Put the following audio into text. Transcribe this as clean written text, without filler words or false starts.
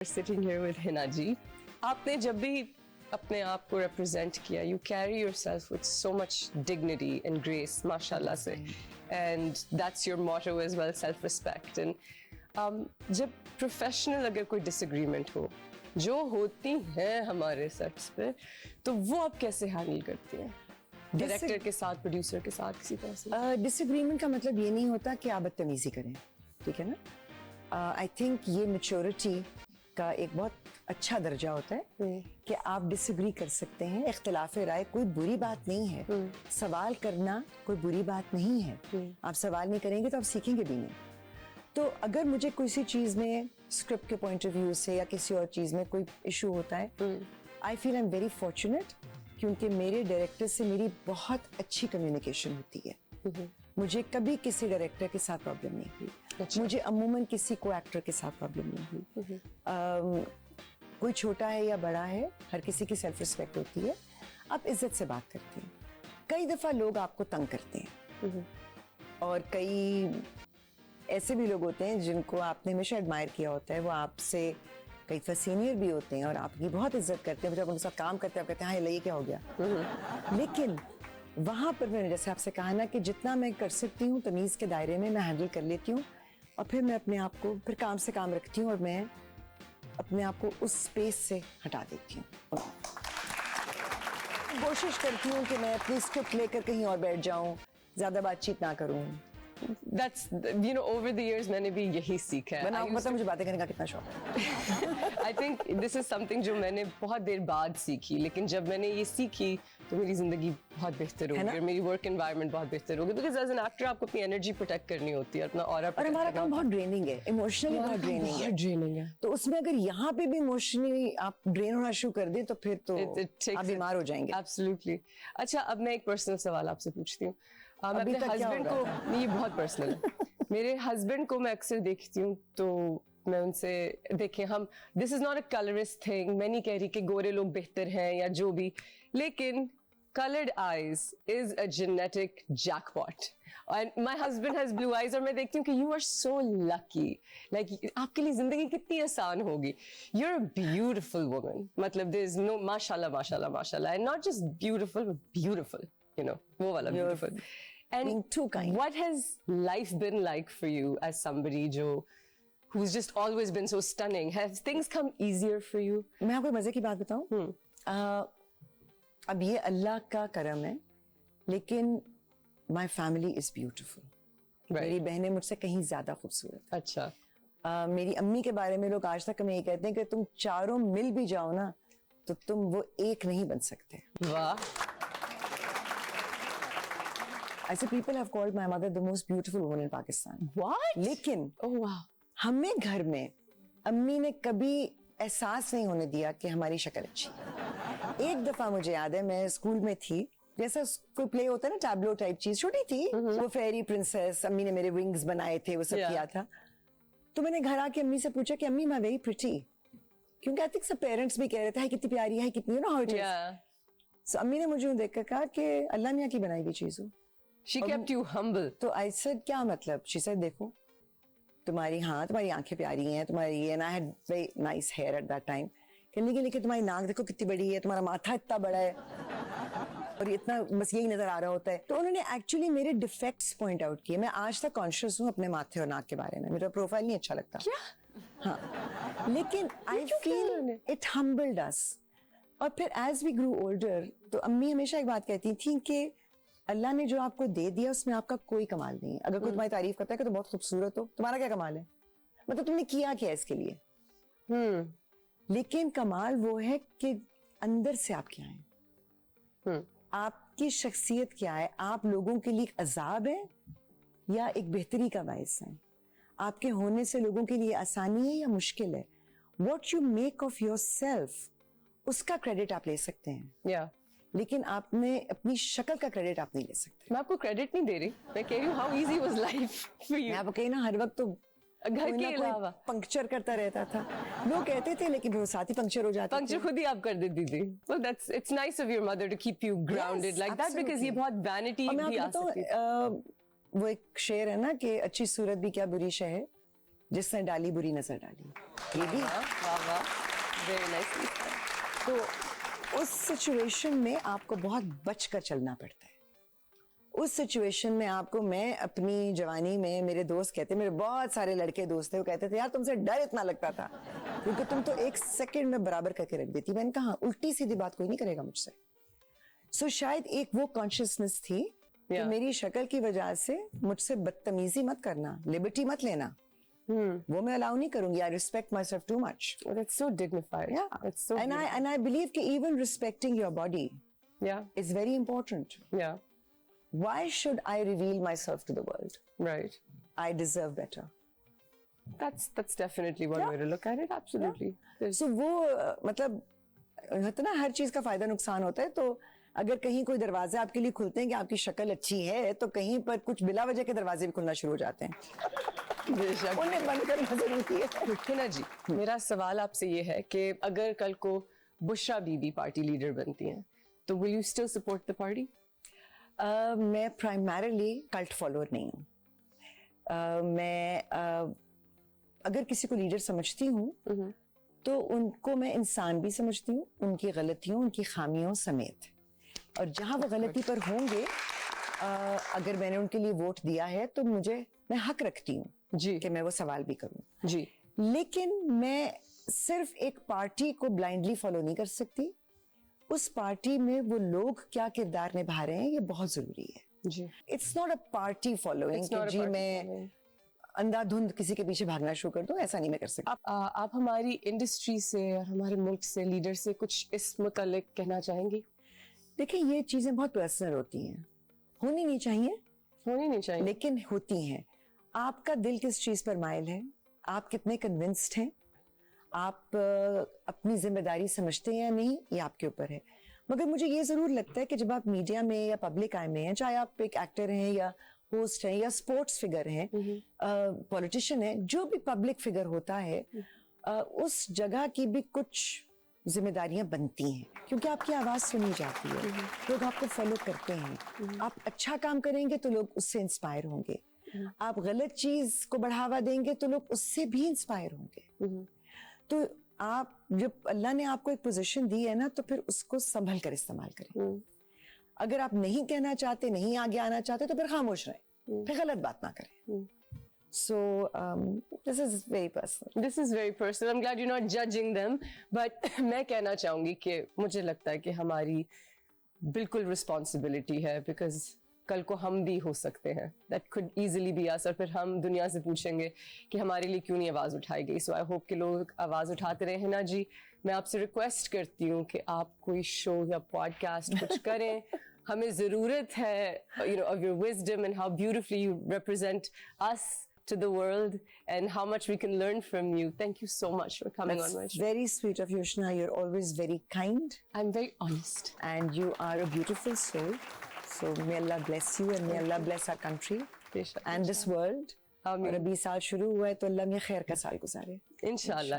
Sitting here with Hina ji. आपने जब भी अपने आप को represent किया, you carry yourself with so much dignity and grace, माशाल्लाह से, and that's your motto as well, self-respect. And जब professional अगर कोई disagreement हो, जो होती हैं हमारे sets पे, तो वो आप कैसे handle करती हैं? डायरेक्टर के साथ, प्रोड्यूसर के साथ, किसी तरह से? डिसएग्रीमेंट का मतलब ये नहीं होता कि आप बदतमीजी करें, ठीक है ना? आई थिंक ये मैच्योरिटी का एक बहुत अच्छा दर्जा होता है कि आप डिसएग्री कर सकते हैं. इख्तिलाफ राय कोई बुरी बात नहीं है. सवाल करना कोई बुरी बात नहीं है. आप सवाल नहीं करेंगे तो आप सीखेंगे भी नहीं. तो अगर मुझे किसी चीज में स्क्रिप्ट के पॉइंट ऑफ व्यू से या किसी और चीज में कोई इशू होता है, I feel I am very fortunate क्योंकि मेरे डायरेक्टर से मेरी बहुत अच्छी कम्युनिकेशन होती है. मुझे कभी किसी डायरेक्टर के साथ प्रॉब्लम नहीं हुई. मुझे अमूमन किसी को एक्टर के साथ प्रॉब्लम नहीं हुई. कोई छोटा है या बड़ा है, हर किसी की सेल्फ रिस्पेक्ट होती है. आप इज्जत से बात करते हैं. कई दफा लोग आपको तंग करते हैं और कई ऐसे भी लोग होते हैं जिनको आपने हमेशा एडमायर किया होता है. वो आपसे कई दफा सीनियर भी होते हैं और आपकी बहुत इज्जत करते हैं. जब उनके साथ काम करते हैं आप कहते हैं हाँ ये क्या हो गया. लेकिन वहां पर मैंने जैसे आपसे कहा ना कि जितना मैं कर सकती हूँ तमीज के दायरे में मैं हैंडल कर लेती हूँ और फिर मैं अपने आप को फिर काम से काम रखती हूँ और मैं अपने आप को उस स्पेस से हटा देती हूँ. कोशिश करती हूँ कि मैं अपनी स्क्रिप्ट लेकर कहीं और बैठ जाऊँ, ज्यादा बातचीत ना करूँ. That's, you know, over the years मैंने भी यही सीखा है. आपको पता मुझे बातें करने का कितना शौक है. I think this is something जो मैंने बहुत देर बाद सीखी, लेकिन जब मैंने ये सीखी तो मेरी जिंदगी बहुत बेहतर हो गई और मेरी वर्क एनवायरनमेंट बहुत बेहतर हो गई. बिकॉज एज एन एक्टर आपको अपनी एनर्जी प्रोटेक्ट करनी होती है, अपना ऑरा. और हमारा काम बहुत ड्रेनिंग है, इमोशनली बहुत ड्रेनिंग है. तो उसमें अगर यहाँ पे भी इमोशनली आप ड्रेन होना शुरू कर दें तो फिर तो आप बीमार हो जाएंगे. एब्सोल्युटली. अच्छा, अब मैं एक पर्सनल सवाल आपसे पूछती हूँ. मैं अपने हस्बैंड को, ये बहुत पर्सनल है, मेरे हस्बैंड को मैं अक्सर देखती हूँ तो मैं उनसे, देखें हम, this is not a colourist thing, मैं नहीं कह रही कि गोरे लोग बेहतर हैं या जो भी, लेकिन colored eyes is a genetic jackpot and my husband has blue eyes और मैं देखती हूँ कि you are so lucky, like आपके लिए जिंदगी कितनी आसान होगी. You're a beautiful woman, मतलब there is no mashallah mashallah mashallah, and not just beautiful but beautiful, you know, वो वाला beautiful. And being too kind. What has life been like for you as somebody जो who's just always been so stunning? Have things come easier for you? मैं आपको मजे की बात बताऊं. अब ये अल्लाह का करम है, लेकिन माई फैमिली इज ब्यूटिफुल. मेरी बहनें मुझसे कहीं ज्यादा खूबसूरत. अच्छा. मेरी अम्मी के बारे में लोग आज तक हमें ये कहते हैं कि तुम चारों मिल भी जाओ ना तो तुम वो एक नहीं बन सकते. वाह. I say people have called my mother the most beautiful woman in Pakistan. What? लेकिन oh wow, हमें घर में अम्मी ने कभी एहसास नहीं होने दिया कि हमारी शक्ल अच्छी है. एक दफा मुझे याद है, मैं स्कूल में थी, जैसा कोई प्ले होता है ना, टैब्लो टाइप चीज, छोटी थी, वो फेरी प्रिंसेस, अम्मी ने मेरे विंग्स बनाए थे, वो सब किया था. तो मैंने घर आके अम्मी से पूछा कि अम्मी मैं वेरी प्रिटी, क्योंकि आई थिंक सब पेरेंट्स भी कह रहे थे कितनी प्यारी है, कितनी, you know how it is. So अम्मी ने मुझे देखकर कहा कि अल्लाह मियां की बनाई हुई चीज हो. She kept you humble. तो आई सेड क्या मतलब? शी सेड देखो तुम्हारी आंखें प्यारी हैं, तुम्हारी ये, and I had very nice hair at that time. कहने के लिए तुम्हारी नाक देखो कितनी बड़ी है, तुम्हारा माथा इतना बड़ा है और इतना बस यही नजर आ रहा होता है. तो उन्होंने एक्चुअली मेरे डिफेक्ट्स पॉइंट आउट किए. मैं आज तक कॉन्शियस हूँ अपने माथे और नाक के बारे में. मेरा प्रोफाइल नहीं अच्छा लगता. हाँ, लेकिन आई फील इट हम्बल्ड अस. और फिर एज वी ग्रू ओल्डर तो अम्मी हमेशा एक बात कहती थी कि अल्लाह ने जो आपको दे दिया उसमें आपका कोई कमाल नहीं है. अगर कोई तुम्हारी तारीफ करता है कि तुम बहुत खूबसूरत हो, तुम्हारा क्या कमाल है? मतलब तुमने किया क्या इसके लिए? लेकिन कमाल वो है कि अंदर से आप क्या हैं. आपकी शख्सियत क्या है? आप लोगों के लिए एक अजाब है या एक बेहतरी का बायस है? आपके होने से लोगों के लिए आसानी है या मुश्किल है? What you make of your self, उसका क्रेडिट आप ले सकते हैं. लेकिन आपने अपनी शक्ल का क्रेडिट आप नहीं ले सकते. मैं आपको क्रेडिट नहीं दे रही, मैं कह रही हूँ how easy was life for you. मैं आपको कही ना, हर वक्त तो घर के अलावा पंक्चर करता रहता था. लोग कहते थे लेकिन वो साथ ही पंक्चर हो जाते. पंक्चर खुद ही आप कर देती थी. So that's it's nice of your mother to keep you grounded like that because ये बहुत vanity भी आ सकती है. वो एक शेर है ना कि अच्छी सूरत भी क्या बुरी शय है, جس نے ڈالی بری نظر ڈالی. یہ بھی واہ واہ ویری نائس. تو اس سچویشن میں آپ کو بہت بچ کر چلنا پڑتا ہے. اس سچویشن میں آپ کو, میں اپنی جوانی میں میرے دوست کہتے, میرے بہت سارے لڑکے دوست تھے, وہ کہتے تھے یار تم سے ڈر اتنا لگتا تھا کیونکہ تم تو ایک سیکنڈ میں برابر کر کے رکھ دیتی. میں نے کہا الٹی سیدھی بات کوئی نہیں کرے گا مجھ سے. سو شاید ایک وہ کانشیسنس تھی کہ میری شکل کی وجہ سے مجھ سے بدتمیزی مت کرنا, لبرٹی مت لینا, وہ میں الاؤ نہیں کروں گی. I respect myself too much. That's so dignified. Yeah. That's so And I believe that even respecting your body yeah. is very important. Yeah. Why should I reveal myself to the world? Right. I deserve better. That's definitely one way to look at it. Absolutely. So وہ مطلب ہوتا نا ہر چیز کا فائدہ نقصان ہوتا ہے. تو اگر کہیں کوئی دروازے آپ کے لیے کھلتے ہیں کہ آپ کی شکل اچھی ہے, تو کہیں پر کچھ بلا وجہ کے دروازے بھی کھلنا شروع ہو جاتے ہیں. انہیں بند کرنا ضروری ہے. ہنا جی, میرا سوال آپ سے یہ ہے کہ اگر کل کو بشرا بی بی پارٹی لیڈر بنتی ہیں تو will you still support the party? میں پرائمریلی کلٹ فالوور نہیں ہوں. میں اگر کسی کو لیڈر سمجھتی ہوں تو ان کو میں انسان بھی سمجھتی ہوں, ان کی غلطیوں, ان کی خامیوں سمیت. اور جہاں وہ غلطی پر ہوں گے, اگر میں نے ان کے لیے ووٹ دیا ہے تو میں حق رکھتی ہوں جی کہ میں وہ سوال بھی کروں. جی. لیکن میں صرف ایک پارٹی کو بلائنڈلی فالو نہیں کر سکتی. اس پارٹی میں وہ لوگ کیا کردار نبھا رہے ہیں یہ بہت ضروری ہے. جی. It's not a party following کہ جی میں اندھا دھند کسی کے پیچھے بھاگنا شروع کر دوں, ایسا نہیں میں کر سکتی. آپ ہماری انڈسٹری سے اور ہمارے ملک سے لیڈر سے کچھ اس متعلق کہنا چاہیں گی؟ دیکھیں یہ چیزیں بہت پرسنل ہوتی ہیں, ہونی نہیں چاہیے لیکن ہوتی ہیں. آپ کا دل کس چیز پر مائل ہے, آپ کتنے کنونسڈ ہیں, آپ اپنی ذمہ داری سمجھتے ہیں یا نہیں, یہ آپ کے اوپر ہے. مگر مجھے یہ ضرور لگتا ہے کہ جب آپ میڈیا میں یا پبلک آئی میں ہیں, چاہے آپ ایک ایکٹر ہیں یا ہوسٹ ہیں یا اسپورٹس فگر ہیں, پولیٹیشین ہیں, جو بھی پبلک فگر ہوتا ہے, اس جگہ کی بھی کچھ ذمہ داریاں بنتی ہیں کیونکہ آپ کی آواز سنی جاتی ہے, لوگ آپ کو فالو کرتے ہیں. آپ اچھا کام کریں گے تو لوگ اس سے انسپائر ہوں گے, آپ غلط چیز کو بڑھاوا دیں گے تو لوگ اس سے بھی انسپائر ہوں گے. تو آپ جب اللہ نے آپ کو ایک پوزیشن دی ہے نا, تو پھر اس کو سنبھل کر استعمال کریں. اگر آپ نہیں کہنا چاہتے, نہیں آگے آنا چاہتے, تو پھر خاموش رہیں, پھر غلط بات نہ کریں. So this is very personal. This is very personal. I'm glad you're not judging them. But میں کہنا چاہوں گی کہ مجھے لگتا ہے کہ ہماری بالکل responsibility ہے, because کل کو ہم بھی ہو سکتے ہیں. That could easily be us. اور پھر ہم دنیا سے پوچھیں گے کہ ہمارے لیے کیوں نہیں آواز اٹھائی گئی. So I hope کہ لوگ آواز اٹھاتے رہے. نا جی, میں آپ سے ریکویسٹ کرتی ہوں کہ آپ کوئی شو یا پوڈ کاسٹ کچھ کریں. ہمیں ضرورت ہے of your wisdom and how beautifully you represent us to the world and how much we can learn from you. Thank you so much for coming on my show. Very sweet of you, Shna. You're always very kind. I'm very honest. And you are a beautiful soul. So may Allah bless you and may Allah bless our country and this world. اور ابھی سال شروع ہوا ہے تو اللہ میں خیر کا سال گزارے. انشاءاللہ.